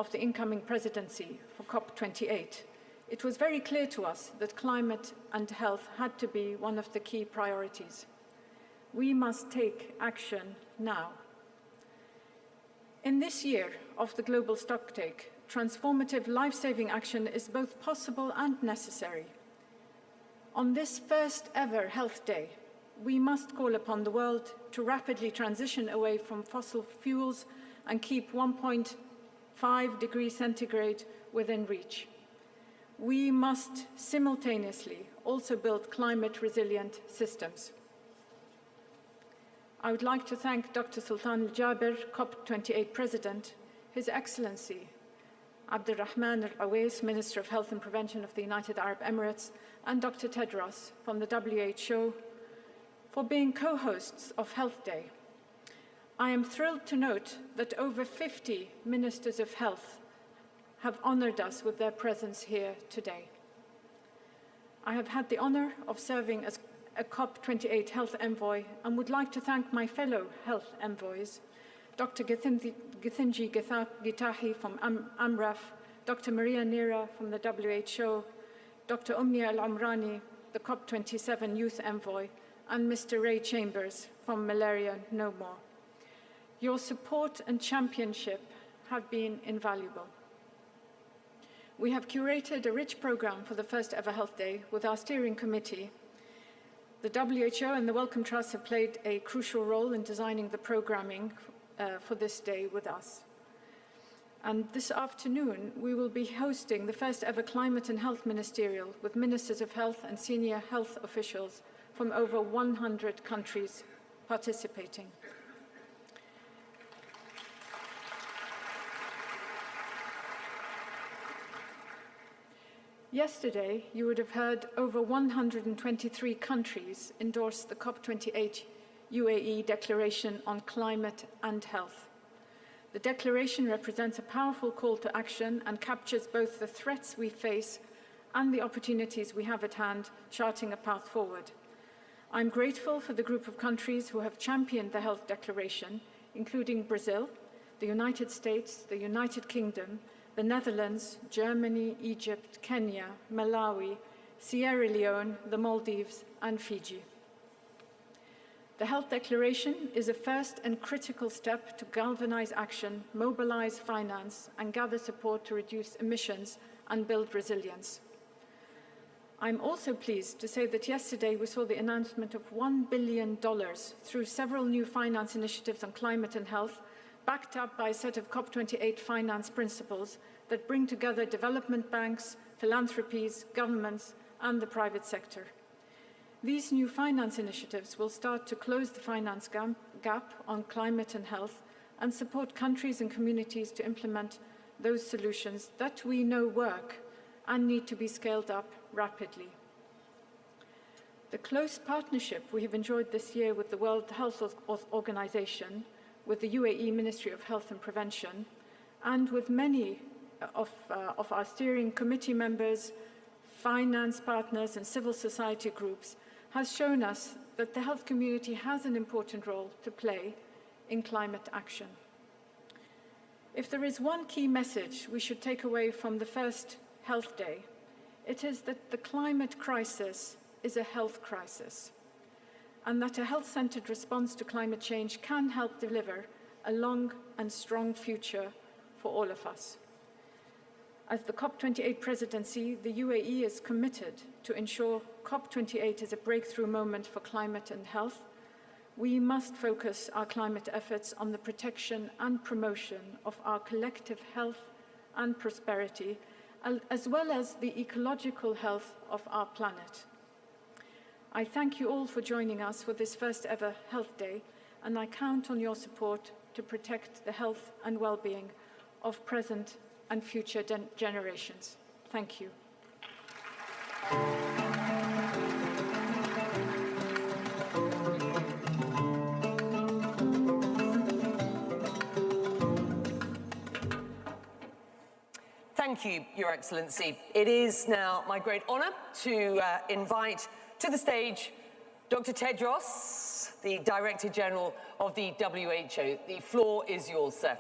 of the incoming presidency for COP28, it was very clear to us that climate and health had to be one of the key priorities. We must take action now. In this year of the global stocktake, transformative life-saving action is both possible and necessary. On this first ever Health Day, we must call upon the world to rapidly transition away from fossil fuels and keep 1.5 degrees centigrade within reach. We must simultaneously also build climate-resilient systems. I would like to thank Dr. Sultan Al-Jaber, COP28 President, His Excellency Abdulrahman Al-Awais, Minister of Health and Prevention of the United Arab Emirates, and Dr. Tedros from the WHO for being co-hosts of Health Day. I am thrilled to note that over 50 Ministers of Health have honored us with their presence here today. I have had the honor of serving as a COP28 Health Envoy and would like to thank my fellow Health Envoys, Dr. Githinji Gitahi from AMREF, Dr. Maria Neira from the WHO, Dr. Umnia Al-Amrani, the COP27 Youth Envoy, and Mr. Ray Chambers from Malaria No More. Your support and championship have been invaluable. We have curated a rich program for the first ever Health Day with our steering committee. The WHO and the Wellcome Trust have played a crucial role in designing the programming for this day with us. And this afternoon, we will be hosting the first ever Climate and Health Ministerial with Ministers of Health and senior health officials from over 100 countries participating. Yesterday, you would have heard over 123 countries endorse the COP28 UAE Declaration on Climate and Health. The declaration represents a powerful call to action and captures both the threats we face and the opportunities we have at hand, charting a path forward. I'm grateful for the group of countries who have championed the Health Declaration, including Brazil, the United States, the United Kingdom, the Netherlands, Germany, Egypt, Kenya, Malawi, Sierra Leone, the Maldives, and Fiji. The Health Declaration is a first and critical step to galvanize action, mobilize finance, and gather support to reduce emissions and build resilience. I'm also pleased to say that yesterday we saw the announcement of $1 billion through several new finance initiatives on climate and health, backed up by a set of COP28 finance principles that bring together development banks, philanthropies, governments, and the private sector. These new finance initiatives will start to close the finance gap on climate and health and support countries and communities to implement those solutions that we know work and need to be scaled up rapidly. The close partnership we have enjoyed this year with the World Health Organization, with the UAE Ministry of Health and Prevention, and with many of our steering committee members, finance partners, and civil society groups, has shown us that the health community has an important role to play in climate action. If there is one key message we should take away from the first Health Day, it is that the climate crisis is a health crisis, and that a health-centered response to climate change can help deliver a long and strong future for all of us. As the COP28 presidency, the UAE is committed to ensure COP28 is a breakthrough moment for climate and health. We must focus our climate efforts on the protection and promotion of our collective health and prosperity, as well as the ecological health of our planet. I thank you all for joining us for this first ever Health Day, and I count on your support to protect the health and well-being of present and future generations. Thank you. Thank you, Your Excellency. It is now my great honour to invite to the stage Dr. Tedros, the Director General of the WHO. The floor is yours, sir.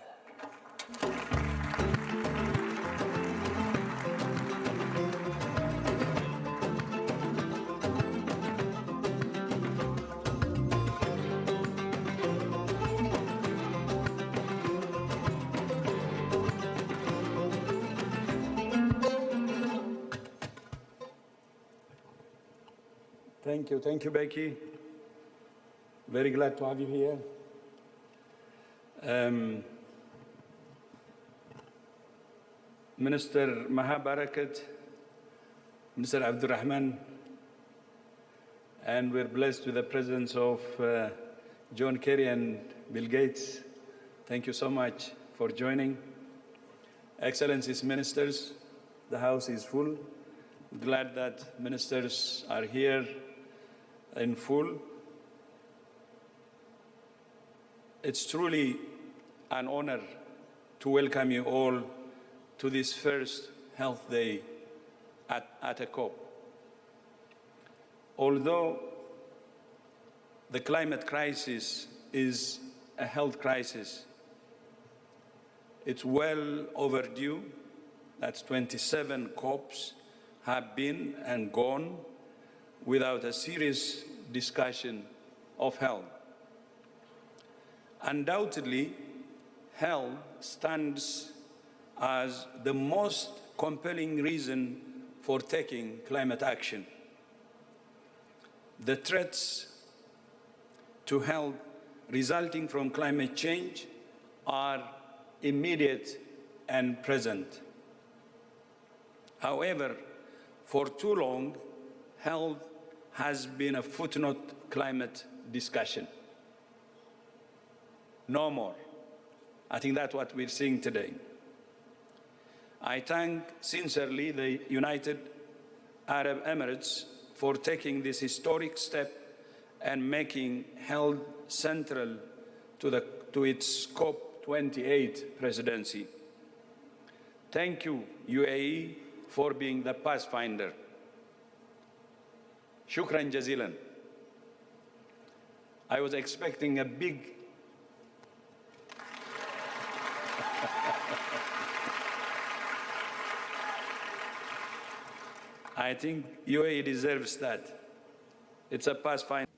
Thank you, Becky. Very glad to have you here. Minister Mahabarakat, Minister Abdurrahman, and we're blessed with the presence of John Kerry and Bill Gates. Thank you so much for joining. Excellencies, ministers, the House is full. Glad that ministers are here in full. It's truly an honor to welcome you all to this first Health Day at a COP. Although the climate crisis is a health crisis, it's well overdue. That's 27 COPs have been and gone without a serious discussion of health. Undoubtedly, health stands as the most compelling reason for taking climate action. The threats to health resulting from climate change are immediate and present. However, for too long, health has been a footnote climate discussion. No more. I think that's what we're seeing today. I thank sincerely the United Arab Emirates for taking this historic step and making health central to its COP28 presidency. Thank you, UAE, for being the pathfinder. Shukran jazilan. I was expecting a big I think UAE deserves that. It's a pathfinder.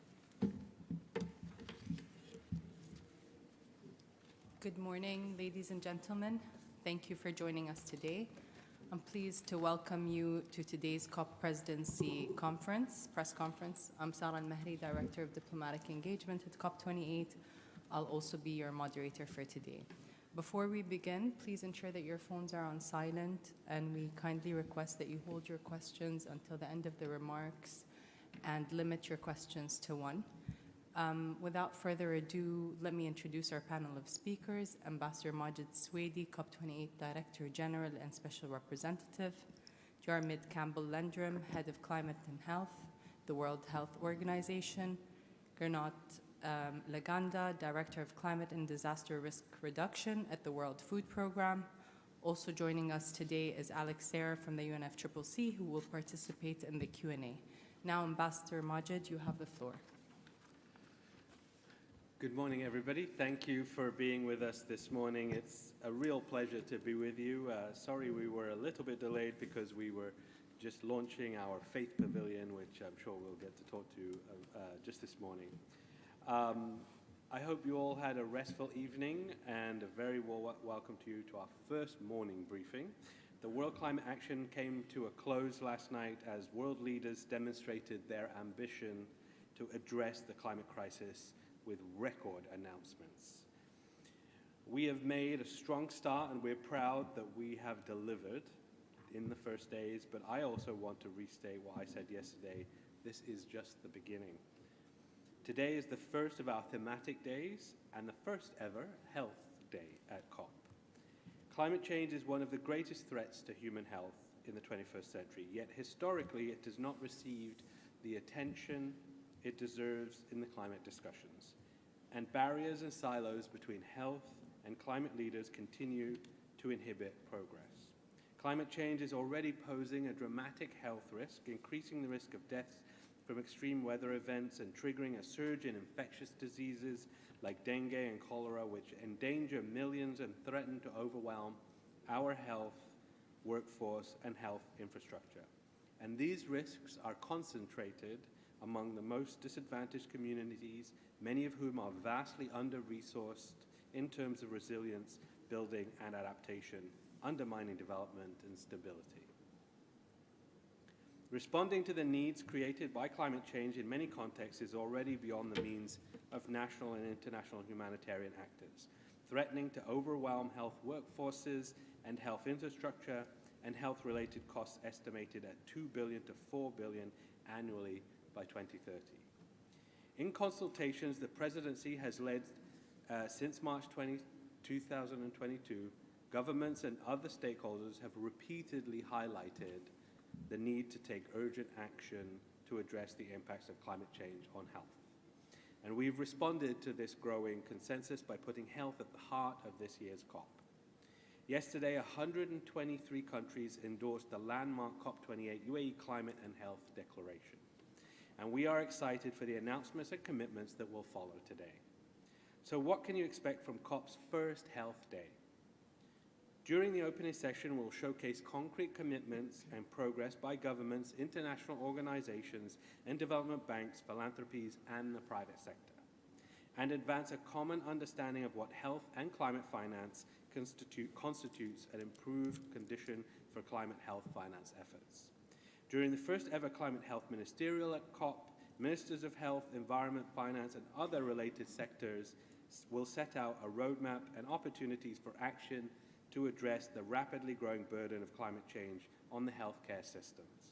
Good morning, ladies and gentlemen. Thank you for joining us today. I'm pleased to welcome you to today's COP Presidency press conference. I'm Sara Al-Mahri, Director of Diplomatic Engagement at COP28. I'll also be your moderator for today. Before we begin, please ensure that your phones are on silent, and we kindly request that you hold your questions until the end of the remarks and limit your questions to one. Without further ado, let me introduce our panel of speakers: Ambassador Majid Swedi, COP28 Director General and Special Representative; Jarmid Campbell-Landrum, Head of Climate and Health, the World Health Organization; Gernot Laganda, Director of Climate and Disaster Risk Reduction at the World Food Programme. Also joining us today is Alex Serra from the UNFCCC, who will participate in the Q&A. Now, Ambassador Majid, you have the floor. Good morning, everybody. Thank you for being with us this morning. It's a real pleasure to be with you. Sorry we were a little bit delayed because we were just launching our Faith Pavilion, which I'm sure we'll get to talk to just this morning. I hope you all had a restful evening, and a very warm welcome to you to our first morning briefing. The World Climate Action came to a close last night as world leaders demonstrated their ambition to address the climate crisis with record announcements. We have made a strong start, and we're proud that we have delivered in the first days, but I also want to restate what I said yesterday. This is just the beginning. Today is the first of our thematic days and the first ever Health Day at COP. Climate change is one of the greatest threats to human health in the 21st century, yet historically it has not received the attention it deserves in the climate discussions. And barriers and silos between health and climate leaders continue to inhibit progress. Climate change is already posing a dramatic health risk, increasing the risk of deaths from extreme weather events and triggering a surge in infectious diseases like dengue and cholera, which endanger millions and threaten to overwhelm our health workforce and health infrastructure. And these risks are concentrated among the most disadvantaged communities, many of whom are vastly under-resourced in terms of resilience, building and adaptation, undermining development and stability. Responding to the needs created by climate change in many contexts is already beyond the means of national and international humanitarian actors, threatening to overwhelm health workforces and health infrastructure, and health-related costs estimated at $2 billion to $4 billion annually by 2030. In consultations the Presidency has led since March 2022, governments and other stakeholders have repeatedly highlighted the need to take urgent action to address the impacts of climate change on health. And we've responded to this growing consensus by putting health at the heart of this year's COP. Yesterday, 123 countries endorsed the landmark COP28 UAE Climate and Health Declaration. And we are excited for the announcements and commitments that will follow today. So what can you expect from COP's first Health Day? During the opening session, we'll showcase concrete commitments and progress by governments, international organizations, and development banks, philanthropies, and the private sector, and advance a common understanding of what health and climate finance constitutes an improved condition for climate health finance efforts. During the first ever Climate Health Ministerial at COP, ministers of health, environment, finance, and other related sectors will set out a roadmap and opportunities for action to address the rapidly growing burden of climate change on the healthcare systems.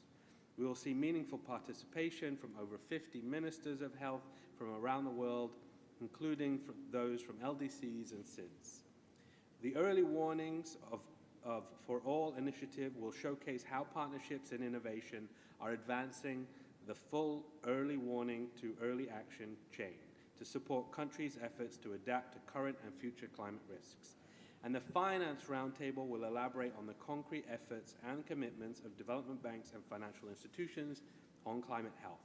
We will see meaningful participation from over 50 ministers of health from around the world, including those from LDCs and SIDS. The Early Warnings for All initiative will showcase how partnerships and innovation are advancing the full early warning to early action chain to support countries' efforts to adapt to current and future climate risks. And the Finance Roundtable will elaborate on the concrete efforts and commitments of development banks and financial institutions on climate health,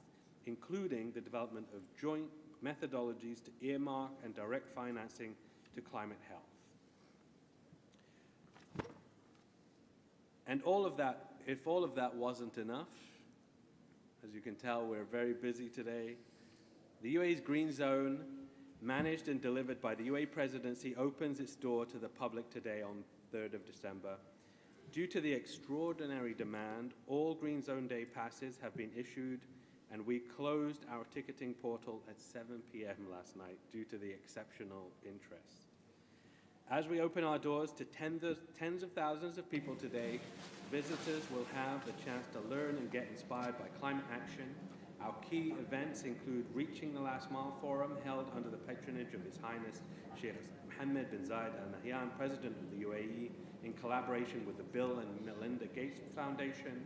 including the development of joint methodologies to earmark and direct financing to climate health. And all of that, if all of that wasn't enough, as you can tell, we're very busy today. The UAE's Green Zone, managed and delivered by the UAE Presidency, opens its door to the public today on 3rd of December. Due to the extraordinary demand, all Green Zone Day passes have been issued, and we closed our ticketing portal at 7 p.m. last night due to the exceptional interest. As we open our doors to tens of thousands of people today, visitors will have the chance to learn and get inspired by climate action. Our key events include Reaching the Last Mile Forum, held under the patronage of His Highness Sheikh Mohammed bin Zayed Al Nahyan, President of the UAE, in collaboration with the Bill and Melinda Gates Foundation.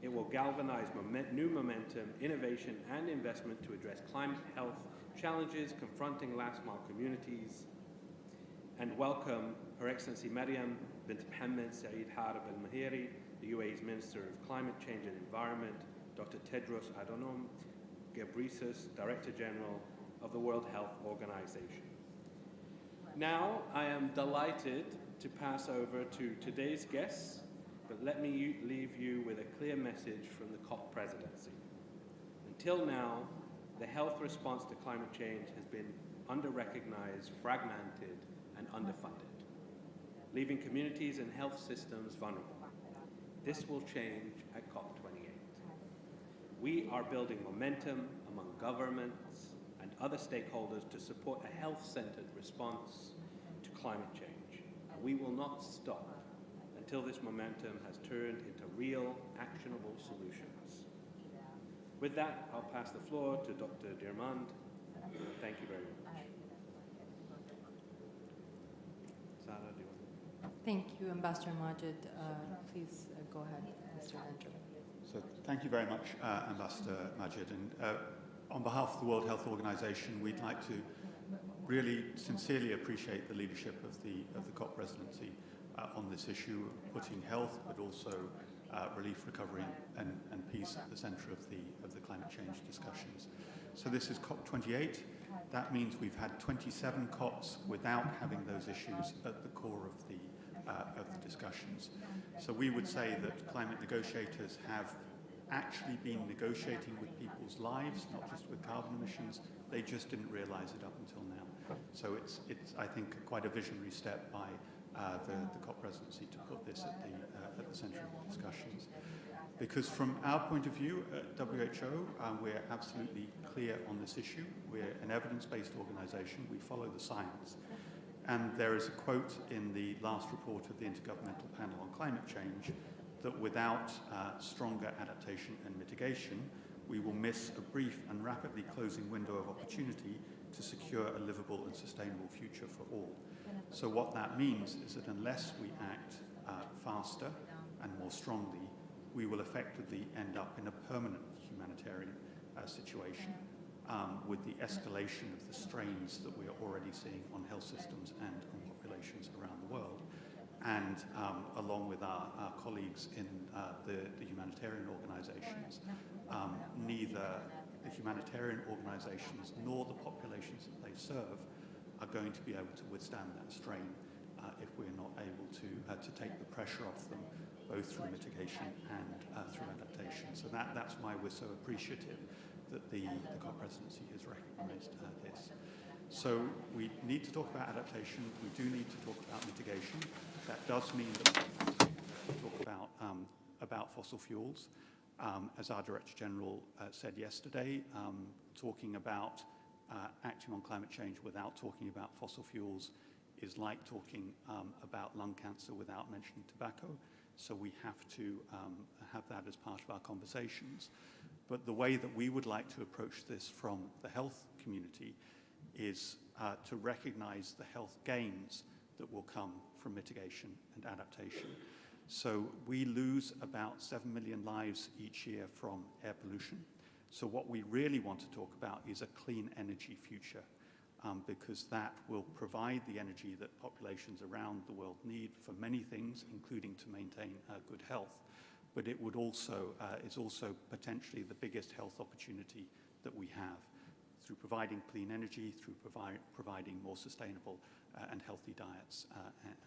It will galvanize new momentum, innovation, and investment to address climate health challenges confronting last-mile communities, and welcome Her Excellency Maryam bint Mohammed Saeed Harib Al-Mahiri, the UAE's Minister of Climate Change and Environment, Dr. Tedros Adhanom Ghebreyesus, Director General of the World Health Organization. Now, I am delighted to pass over to today's guests, but let me leave you with a clear message from the COP Presidency. Until now, the health response to climate change has been under-recognized, fragmented, and underfunded, leaving communities and health systems vulnerable. This will change at COP28. We are building momentum among governments and other stakeholders to support a health-centered response to climate change. We will not stop until this momentum has turned into real, actionable solutions. With that, I'll pass the floor to Dr. Dirmand. Thank you very much. Sarah, do you want to? Thank you, Ambassador Majid. Please go ahead, Mr. Andrew. So thank you very much, Ambassador Majid. And on behalf of the World Health Organization, we'd like to really sincerely appreciate the leadership of the COP Presidency on this issue, putting health, but also relief, recovery, and peace at the center of the climate change discussions. So this is COP28. That means we've had 27 COPs without having those issues at the core of the discussions. So we would say that climate negotiators have actually been negotiating with people's lives, not just with carbon emissions. They just didn't realize it up until now. So it's I think, quite a visionary step by the COP Presidency to put this at the center of the discussions. Because from our point of view at WHO, we're absolutely clear on this issue. We're an evidence-based organization. We follow the science. And there is a quote in the last report of the Intergovernmental Panel on Climate Change that without stronger adaptation and mitigation, we will miss a brief and rapidly closing window of opportunity to secure a livable and sustainable future for all. So what that means is that unless we act faster and more strongly, we will effectively end up in a permanent humanitarian situation with the escalation of the strains that we are already seeing on health systems and on populations around the world. And along with our colleagues in the humanitarian organizations, neither the humanitarian organizations nor the populations that they serve are going to be able to withstand that strain if we're not able to take the pressure off them, both through mitigation and through adaptation. So that's why we're so appreciative that the COP presidency has recognized this. So we need to talk about adaptation. We do need to talk about mitigation. That does mean that we talk about fossil fuels. As our Director General said yesterday, talking about acting on climate change without talking about fossil fuels is like talking about lung cancer without mentioning tobacco. So we have to have that as part of our conversations. But the way that we would like to approach this from the health community is to recognize the health gains that will come from mitigation and adaptation. So we lose about 7 million lives each year from air pollution. So what we really want to talk about is a clean energy future, because that will provide the energy that populations around the world need for many things, including to maintain good health. But it would also is also potentially the biggest health opportunity that we have through providing clean energy, through providing more sustainable and healthy diets,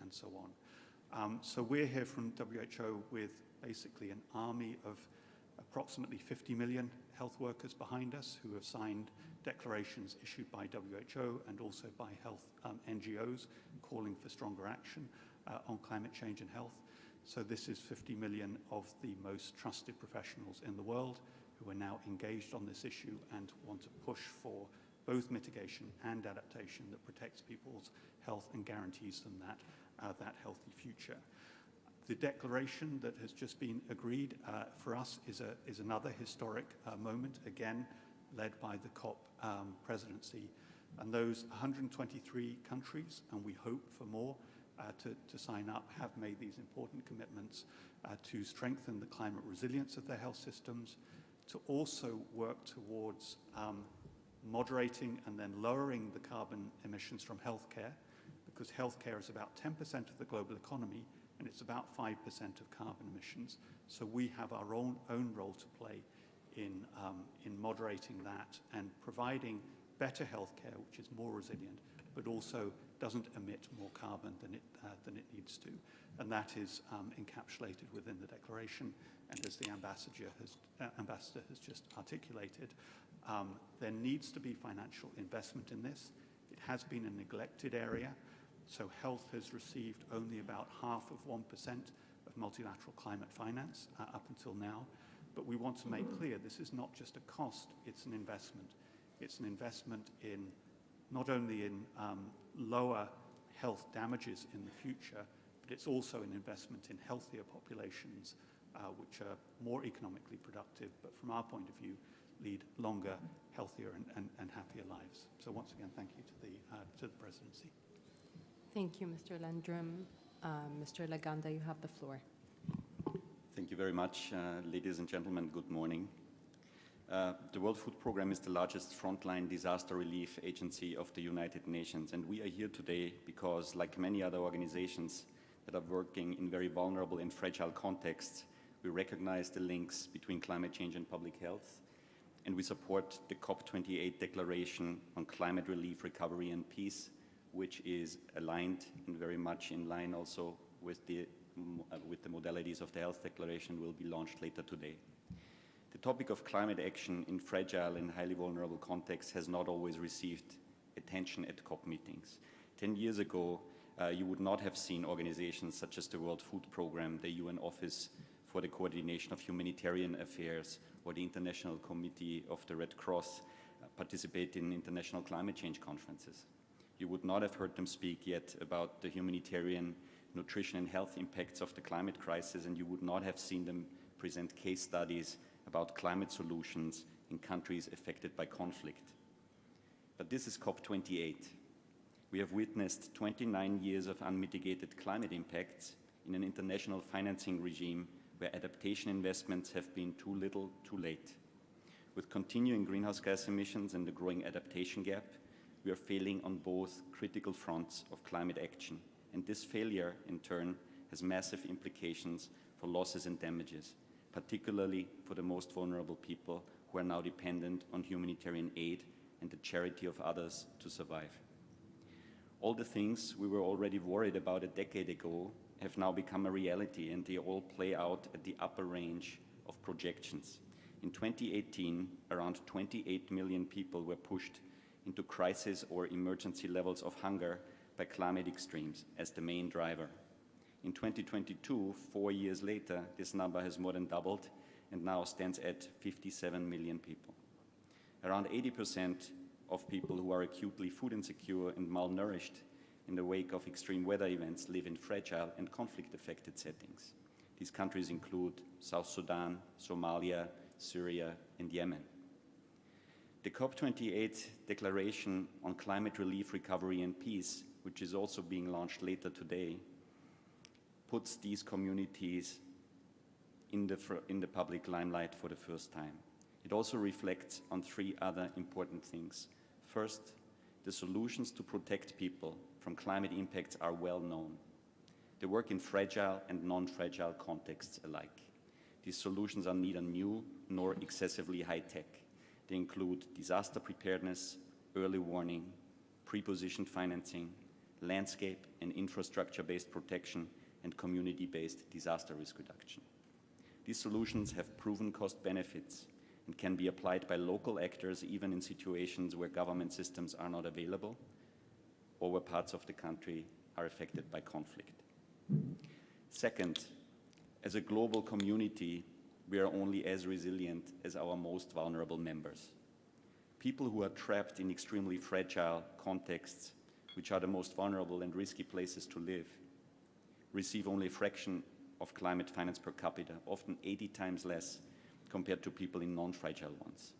and so on. So we're here from WHO with basically an army of approximately 50 million health workers behind us who have signed declarations issued by WHO and also by health NGOs calling for stronger action on climate change and health. So this is 50 million of the most trusted professionals in the world who are now engaged on this issue and want to push for both mitigation and adaptation that protects people's health and guarantees them that healthy future. The declaration that has just been agreed for us is another historic moment, again led by the COP presidency. And those 123 countries, and we hope for more, to sign up, have made these important commitments to strengthen the climate resilience of their health systems, to also work towards moderating and then lowering the carbon emissions from healthcare, because healthcare is about 10% of the global economy and it's about 5% of carbon emissions. So we have our own role to play in moderating that and providing better healthcare, which is more resilient, but also doesn't emit more carbon than it needs to. And that is encapsulated within the declaration. And as the ambassador has just articulated, there needs to be financial investment in this. It has been a neglected area. So health has received only about 0.5% of multilateral climate finance up until now. But we want to make clear this is not just a cost, it's an investment. It's an investment in not only in lower health damages in the future, but it's also an investment in healthier populations which are more economically productive, but from our point of view, lead longer, healthier and happier lives. So once again, thank you to the presidency. Thank you, Mr. Landrum. Mr. Laganda, you have the floor. Thank you very much, ladies and gentlemen. Good morning. The World Food Programme is the largest frontline disaster relief agency of the United Nations, and we are here today because, like many other organizations that are working in very vulnerable and fragile contexts, we recognize the links between climate change and public health, and we support the COP28 declaration on climate relief, recovery and peace, which is aligned and very much in line also with the modalities of the health declaration will be launched later today. The topic of climate action in fragile and highly vulnerable contexts has not always received attention at COP meetings. 10 years ago, you would not have seen organizations such as the World Food Programme, the UN Office for the coordination of humanitarian affairs or the International Committee of the Red Cross participate in international climate change conferences. You would not have heard them speak yet about the humanitarian, nutrition and health impacts of the climate crisis, and you would not have seen them present case studies about climate solutions in countries affected by conflict. But this is COP28. We have witnessed 29 years of unmitigated climate impacts in an international financing regime where adaptation investments have been too little, too late. With continuing greenhouse gas emissions and the growing adaptation gap, we are failing on both critical fronts of climate action. And this failure, in turn, has massive implications for losses and damages, particularly for the most vulnerable people who are now dependent on humanitarian aid and the charity of others to survive. All the things we were already worried about a decade ago have now become a reality, and they all play out at the upper range of projections. In 2018, around 28 million people were pushed into crisis or emergency levels of hunger by climate extremes as the main driver. In 2022, 4 years later, this number has more than doubled and now stands at 57 million people. Around 80% of people who are acutely food insecure and malnourished in the wake of extreme weather events live in fragile and conflict-affected settings. These countries include South Sudan, Somalia, Syria, and Yemen. The COP28 Declaration on Climate Relief, Recovery and Peace, which is also being launched later today, puts these communities in the public limelight for the first time. It also reflects on three other important things. First, the solutions to protect people from climate impacts are well known. They work in fragile and non-fragile contexts alike. These solutions are neither new nor excessively high-tech. They include disaster preparedness, early warning, pre-positioned financing, landscape and infrastructure-based protection, and community-based disaster risk reduction. These solutions have proven cost benefits and can be applied by local actors even in situations where government systems are not available or where parts of the country are affected by conflict. Second, as a global community, we are only as resilient as our most vulnerable members. People who are trapped in extremely fragile contexts, which are the most vulnerable and risky places to live, receive only a fraction of climate finance per capita, often 80 times less compared to people in non-fragile ones.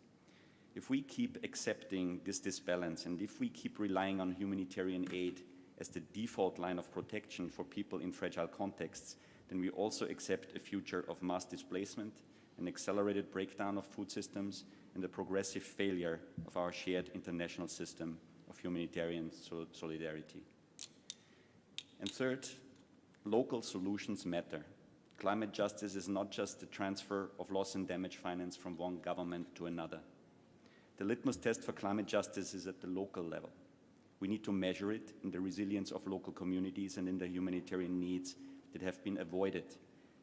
If we keep accepting this disbalance, and if we keep relying on humanitarian aid as the default line of protection for people in fragile contexts, then we also accept a future of mass displacement, an accelerated breakdown of food systems, and the progressive failure of our shared international system of humanitarian solidarity. And third, local solutions matter. Climate justice is not just the transfer of loss and damage finance from one government to another. The litmus test for climate justice is at the local level. We need to measure it in the resilience of local communities and in the humanitarian needs that have been avoided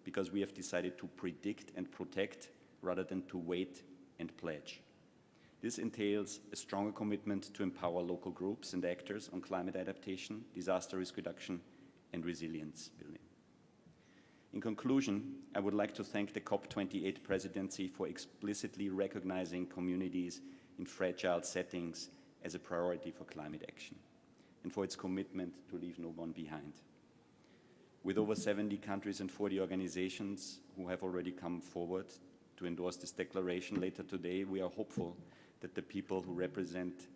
because we have decided to predict and protect rather than to wait and pledge. This entails a stronger commitment to empower local groups and actors on climate adaptation, disaster risk reduction, and resilience building. In conclusion, I would like to thank the COP28 Presidency for explicitly recognizing communities in fragile settings as a priority for climate action, and for its commitment to leave no one behind. With over 70 countries and 40 organizations who have already come forward to endorse this declaration later today, we are hopeful that the people who represent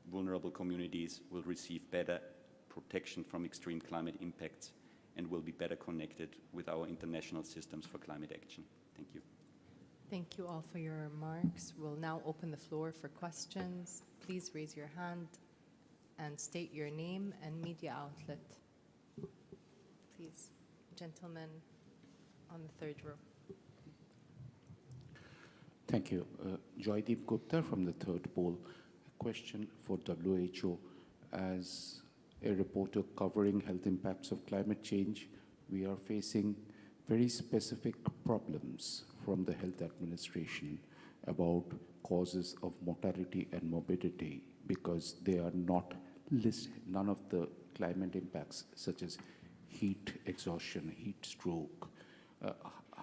vulnerable communities will receive better protection from extreme climate impacts and will be better connected with our international systems for climate action. Thank you. Thank you all for your remarks. We'll now open the floor for questions. Please raise your hand and state your name and media outlet. Please, gentlemen on the third row. Thank you. Joydeep Gupta from the Third Pole. A question for WHO. As a reporter covering health impacts of climate change, we are facing very specific problems from the Health Administration about causes of mortality and morbidity because they are not listed. None of the climate impacts such as heat exhaustion, heat stroke,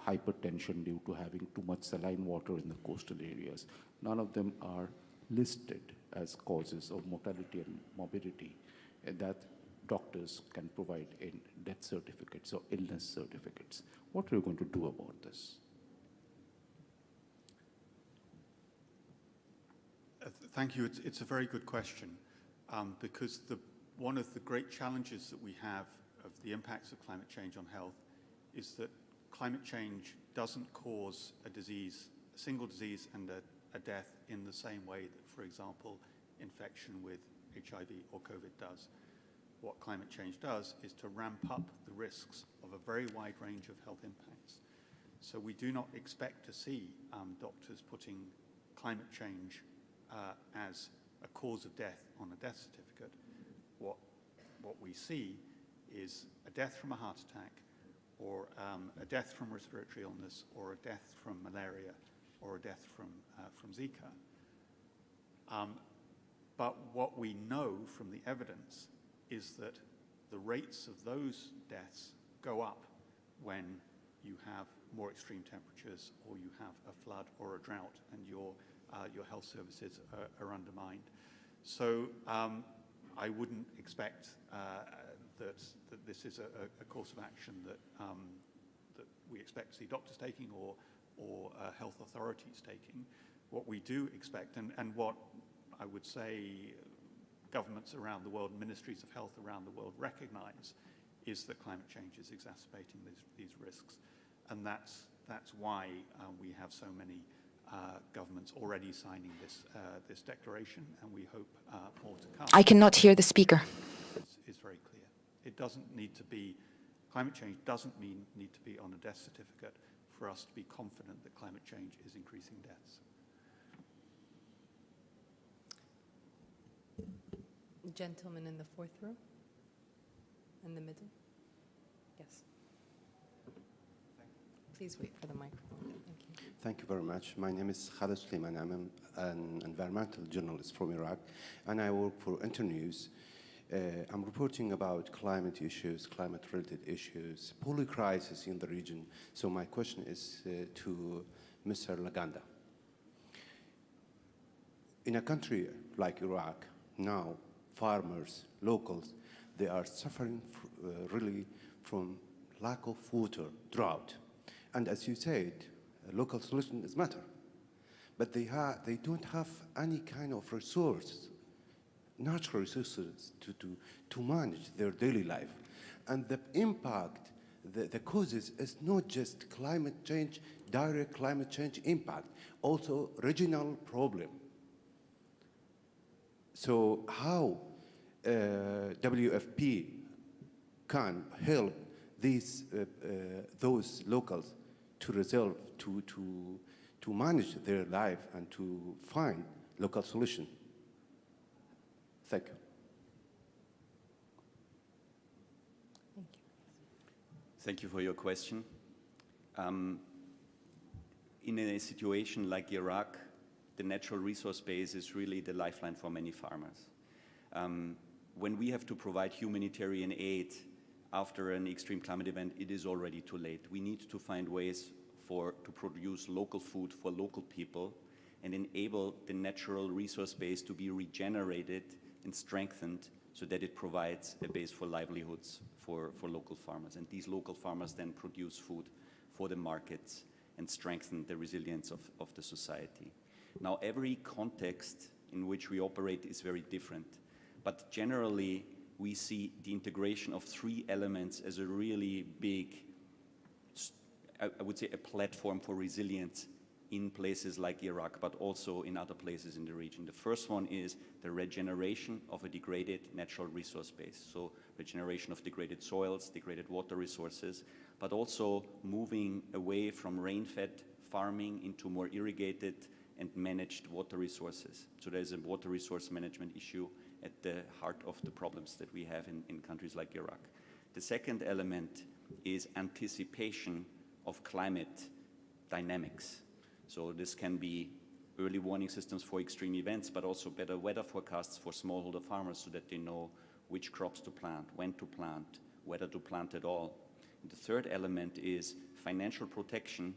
hypertension due to having too much saline water in the coastal areas. None of them are listed as causes of mortality and morbidity that doctors can provide in death certificates or illness certificates. What are you going to do about this? Thank you. It's a very good question because one of the great challenges that we have of the impacts of climate change on health is that climate change doesn't cause a disease, a single disease and a death in the same way that, for example, infection with HIV or COVID does. What climate change does is to ramp up the risks of a very wide range of health impacts. So we do not expect to see doctors putting climate change as a cause of death on a death certificate. What we see is a death from a heart attack, or a death from respiratory illness, or a death from malaria, or a death from Zika. But what we know from the evidence is that the rates of those deaths go up when you have more extreme temperatures, or you have a flood or a drought, and your health services are undermined. So I wouldn't expect that this is a course of action that we expect to see doctors taking or health authorities taking. What we do expect, and what I would say governments around the world, ministries of health around the world recognize, is that climate change is exacerbating these risks. And that's why we have so many governments already signing this declaration, and we hope more to come. I cannot hear the speaker. Is very clear. It doesn't need to be, climate change doesn't need to be on a death certificate for us to be confident that climate change is increasing deaths. Gentleman in the fourth row, in the middle. Yes. Please wait for the microphone. Thank you. Thank you very much. My name is Khaled Suleiman. I'm an environmental journalist from Iraq, and I work for Internews. I'm reporting about climate issues, climate-related issues, poly crisis in the region. So my question is to Mr. Laganda. In a country like Iraq, now farmers, locals, they are suffering really from lack of water, drought. And as you said, a local solution is matter. But they don't have any kind of resource, natural resources to manage their daily life. And the impact, the causes is not just climate change, direct climate change impact, also regional problem. So how WFP can help those locals to resolve, to manage their life and to find local solution? Thank you. Thank you. Thank you for your question. In a situation like Iraq, the natural resource base is really the lifeline for many farmers. When we have to provide humanitarian aid after an extreme climate event, it is already too late. We need to find ways to produce local food for local people and enable the natural resource base to be regenerated and strengthened so that it provides a base for livelihoods for local farmers. And these local farmers then produce food for the markets and strengthen the resilience of the society. Now, every context in which we operate is very different, but generally we see the integration of three elements as a really big, I would say, a platform for resilience in places like Iraq, but also in other places in the region. The first one is the regeneration of a degraded natural resource base. So regeneration of degraded soils, degraded water resources, but also moving away from rain-fed farming into more irrigated and managed water resources. So there's a water resource management issue at the heart of the problems that we have in countries like Iraq. The second element is anticipation of climate dynamics. So this can be early warning systems for extreme events, but also better weather forecasts for smallholder farmers so that they know which crops to plant, when to plant, whether to plant at all. And the third element is financial protection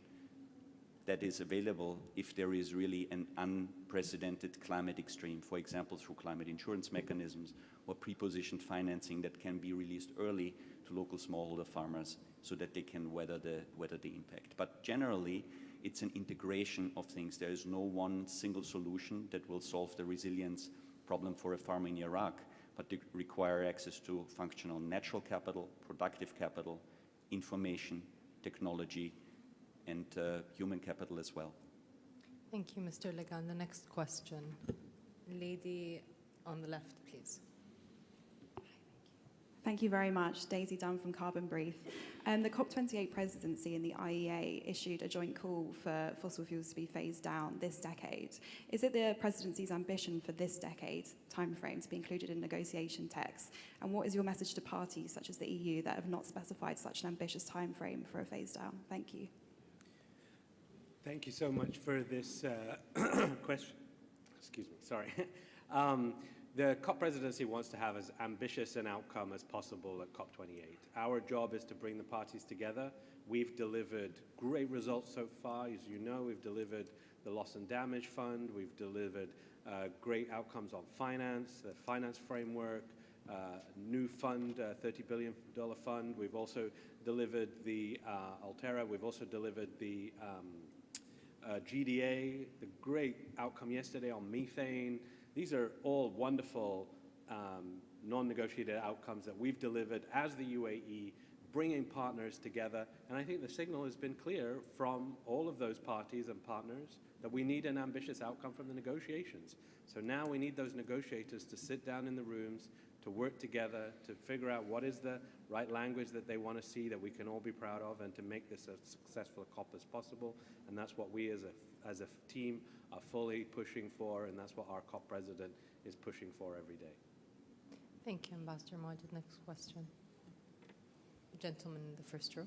that is available if there is really an unprecedented climate extreme, for example, through climate insurance mechanisms or pre-positioned financing that can be released early to local smallholder farmers so that they can weather the impact. But generally, it's an integration of things. There is no one single solution that will solve the resilience problem for a farmer in Iraq, but they require access to functional natural capital, productive capital, information, technology, and human capital as well. Thank you, Mr. Legan. The next question. Lady on the left, please. Thank you very much. Daisy Dunn from Carbon Brief. The COP28 presidency and the IEA issued a joint call for fossil fuels to be phased down this decade. Is it the presidency's ambition for this decade timeframe to be included in negotiation texts? And what is your message to parties such as the EU that have not specified such an ambitious timeframe for a phase down? Thank you. Thank you so much for this question. Excuse me, sorry. The COP presidency wants to have as ambitious an outcome as possible at COP28. Our job is to bring the parties together. We've delivered great results so far. As you know, we've delivered the Loss and Damage Fund. We've delivered great outcomes on finance, the finance framework, new fund, $30 billion fund. We've also delivered the Altera. We've also delivered the GDA, the great outcome yesterday on methane. These are all wonderful non-negotiated outcomes that we've delivered as the UAE, bringing partners together. And I think the signal has been clear from all of those parties and partners that we need an ambitious outcome from the negotiations. So now we need those negotiators to sit down in the rooms, to work together, to figure out what is the right language that they want to see that we can all be proud of, and to make this as successful a COP as possible. And that's what we as a team are fully pushing for, and that's what our COP president is pushing for every day. Thank you, Ambassador Majid. Next question. Gentleman in the first row.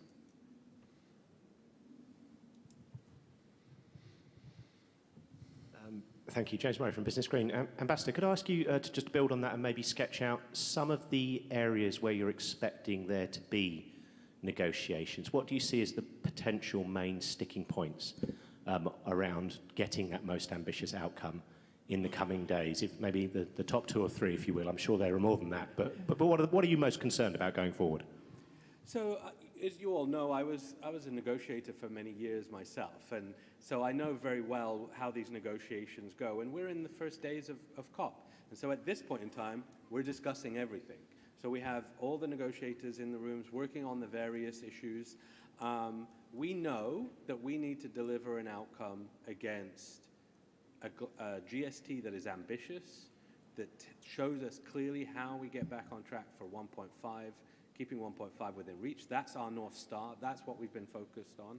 Thank you. James Murray from Business Green. Ambassador, could I ask you to just build on that and maybe sketch out some of the areas where you're expecting there to be negotiations? What do you see as the potential main sticking points around getting that most ambitious outcome in the coming days? If maybe the top two or three, if you will. I'm sure there are more than that. But what are you most concerned about going forward? So, as you all know, I was a negotiator for many years myself, and so I know very well how these negotiations go. And we're in the first days of COP. And so at this point in time, we're discussing everything. So we have all the negotiators in the rooms working on the various issues. We know that we need to deliver an outcome against a GST that is ambitious, that shows us clearly how we get back on track for 1.5, keeping 1.5 within reach. That's our North Star. That's what we've been focused on.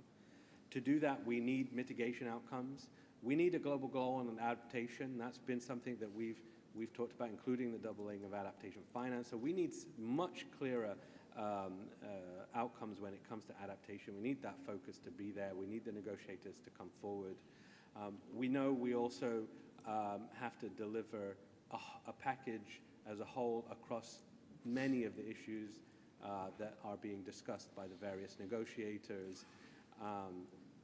To do that, we need mitigation outcomes. We need a global goal on adaptation. That's been something that we've talked about, including the doubling of adaptation finance. So we need much clearer outcomes when it comes to adaptation. We need that focus to be there. We need the negotiators to come forward. We know we also have to deliver a package as a whole across many of the issues that are being discussed by the various negotiators.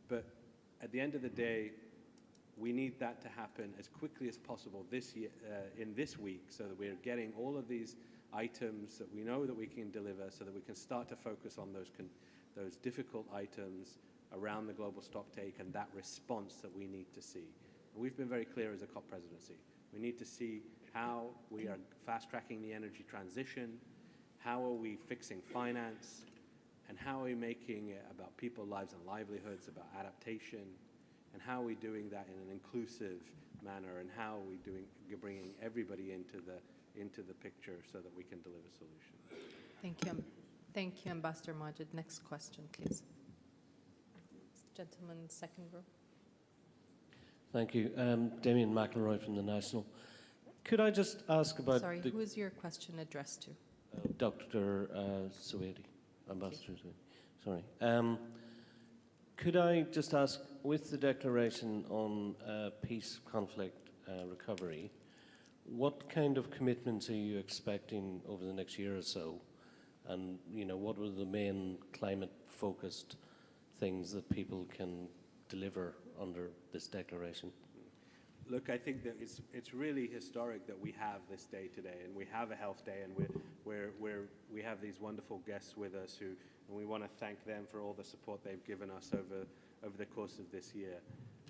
But at the end of the day, we need that to happen as quickly as possible this year, in this week, so that we're getting all of these items that we know that we can deliver, so that we can start to focus on those difficult items around the global stocktake and that response that we need to see. And we've been very clear as a COP presidency. We need to see how we are fast-tracking the energy transition, how are we fixing finance, and how are we making it about people's lives and livelihoods, about adaptation, and how are we doing that in an inclusive manner, and how are we bringing everybody into the picture so that we can deliver solutions. Thank you. Thank you, Ambassador Majid. Next question, please. Gentleman, second row. Thank you. Damien McElroy from the National. Could I just ask about... Sorry, who is your question addressed to? Dr. Suwaidi, Ambassador Suwaidi. Sorry. Could I just ask, with the declaration on peace, conflict, recovery, what kind of commitments are you expecting over the next year or so And, you know, what were the main climate-focused things that people can deliver under this declaration? Look, I think that it's really historic that we have this day today, and we have a health day, and we have these wonderful guests with us and we want to thank them for all the support they've given us over the course of this year.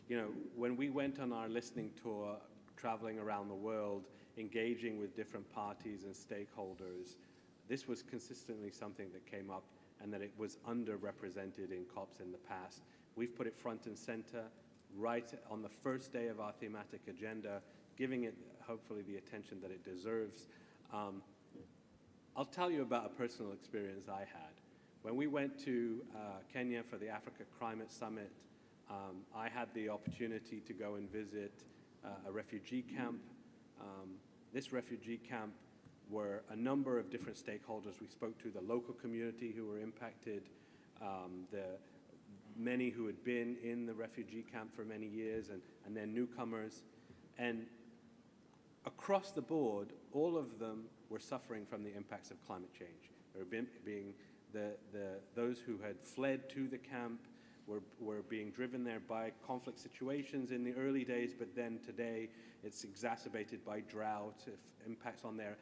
You know, when we went on our listening tour, traveling around the world, engaging with different parties and stakeholders, this was consistently something that came up, and that it was underrepresented in COPs in the past. We've put it front and center right on the first day of our thematic agenda, giving it hopefully the attention that it deserves. I'll tell you about a personal experience I had. When we went to Kenya for the Africa Climate Summit, I had the opportunity to go and visit a refugee camp. This refugee camp were a number of different stakeholders. We spoke to the local community who were impacted, many who had been in the refugee camp for many years, and then newcomers. And across the board, all of them were suffering from the impacts of climate change. There being those who had fled to the camp were being driven there by conflict situations in the early days, but then today it's exacerbated by drought, impacts on their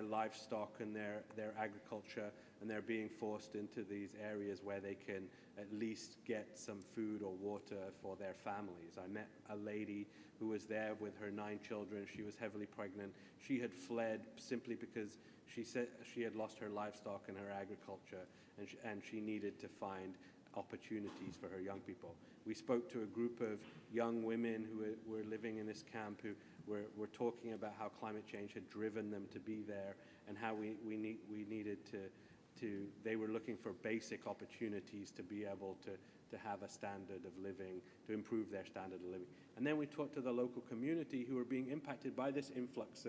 livestock and their agriculture, and they're being forced into these areas where they can at least get some food or water for their families. I met a lady who was there with her 9 children. She was heavily pregnant. She had fled simply because she said she had lost her livestock and her agriculture, and she needed to find opportunities for her young people. We spoke to a group of young women who were living in this camp who were talking about how climate change had driven them to be there, and how we needed they were looking for basic opportunities to be able to have a standard of living, to improve their standard of living. And then we talked to the local community who were being impacted by this influx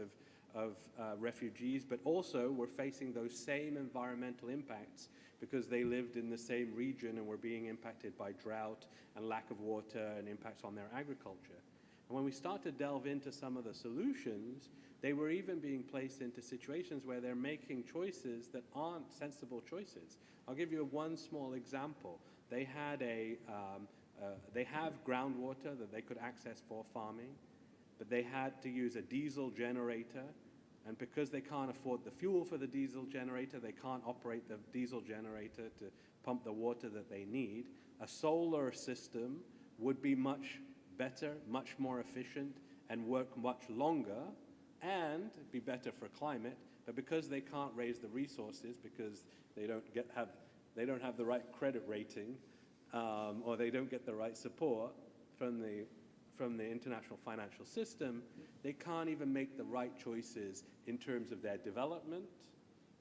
of refugees, but also were facing those same environmental impacts because they lived in the same region and were being impacted by drought and lack of water and impacts on their agriculture. And when we start to delve into some of the solutions, they were even being placed into situations where they're making choices that aren't sensible choices. I'll give you one small example. They had they have groundwater that they could access for farming, but they had to use a diesel generator. And because they can't afford the fuel for the diesel generator, they can't operate the diesel generator to pump the water that they need. A solar system would be much better, much more efficient, and work much longer, and be better for climate. But because they can't raise the resources, because they don't have the right credit rating, or they don't get the right support from the international financial system, they can't even make the right choices in terms of their development,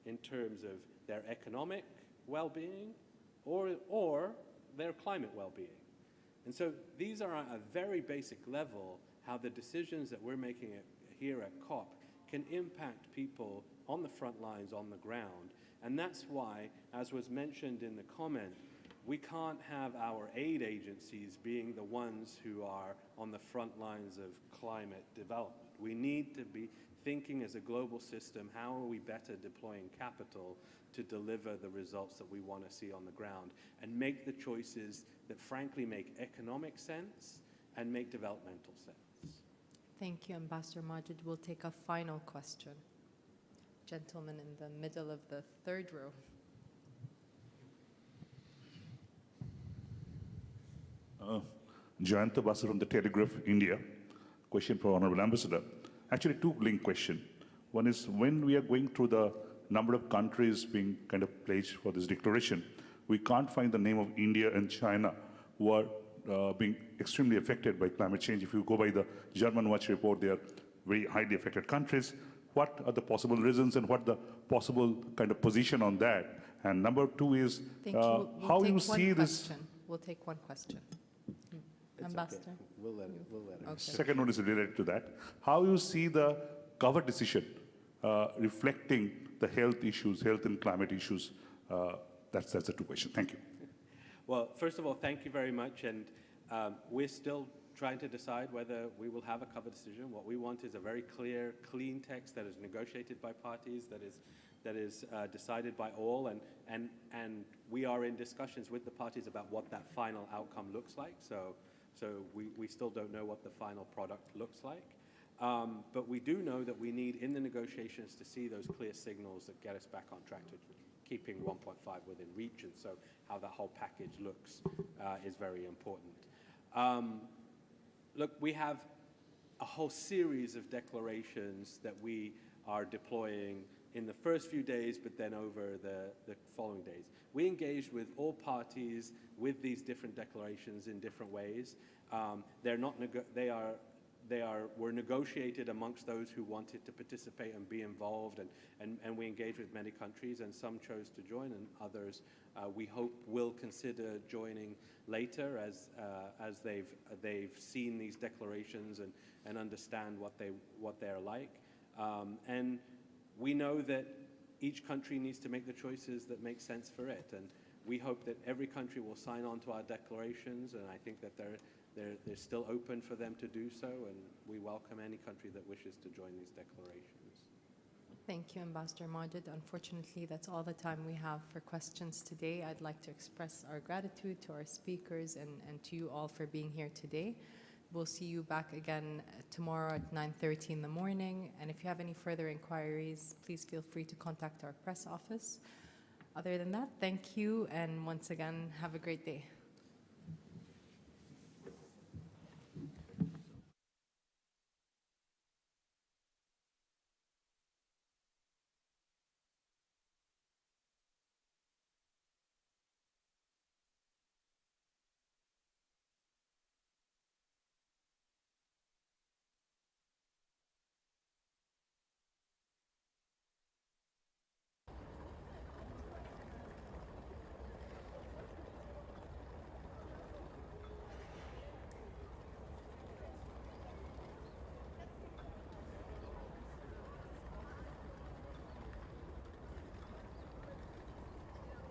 in terms of their economic well-being, or their climate well-being. And so these are at a very basic level how the decisions that we're making here at COP can impact people on the front lines, on the ground. And that's why, as was mentioned in the comment, we can't have our aid agencies being the ones who are on the front lines of climate development. We need to be thinking as a global system, how are we better deploying capital to deliver the results that we want to see on the ground, and make the choices that frankly make economic sense and make developmental sense. Thank you, Ambassador Majid. We'll take a final question. Gentleman in the middle of the third row. Jayanta Basu from the Telegraph, India. Question for Honorable Ambassador. Actually, 2 linked questions. One is, when we are going through the number of countries being kind of pledged for this declaration, we can't find the name of India and China, who are being extremely affected by climate change. If you go by the German Watch report, they are very highly affected countries. What are the possible reasons, and what the possible kind of position on that? And number 2 is, how you see this? We'll take one question. Ambassador. Okay. We'll let it. Okay. Second one is related to that. How you see the cover decision reflecting the health issues, health and climate issues? That's the 2 questions. Thank you. Well, first of all, thank you very much. And we're still trying to decide whether we will have a cover decision. What we want is a very clear, clean text that is negotiated by parties, that is decided by all, and we are in discussions with the parties about what that final outcome looks like. So we still don't know what the final product looks like. But we do know that we need, in the negotiations, to see those clear signals that get us back on track to keeping 1.5 within reach, and so how that whole package looks is very important. Look, we have a whole series of declarations that we are deploying in the first few days, but then over the following days. We engaged with all parties with these different declarations in different ways. Were negotiated amongst those who wanted to participate and be involved, and we engaged with many countries, and some chose to join, and others we hope will consider joining later as they've seen these declarations and understand what they're like. And we know that each country needs to make the choices that make sense for it, and we hope that every country will sign on to our declarations, and I think that they're still open for them to do so, and we welcome any country that wishes to join these declarations. Thank you, Ambassador Majid. Unfortunately, that's all the time we have for questions today. I'd like to express our gratitude to our speakers and to you all for being here today. We'll see you back again tomorrow at 9:30 in the morning. And if you have any further inquiries, please feel free to contact our press office. Other than that, thank you. And once again, have a great day.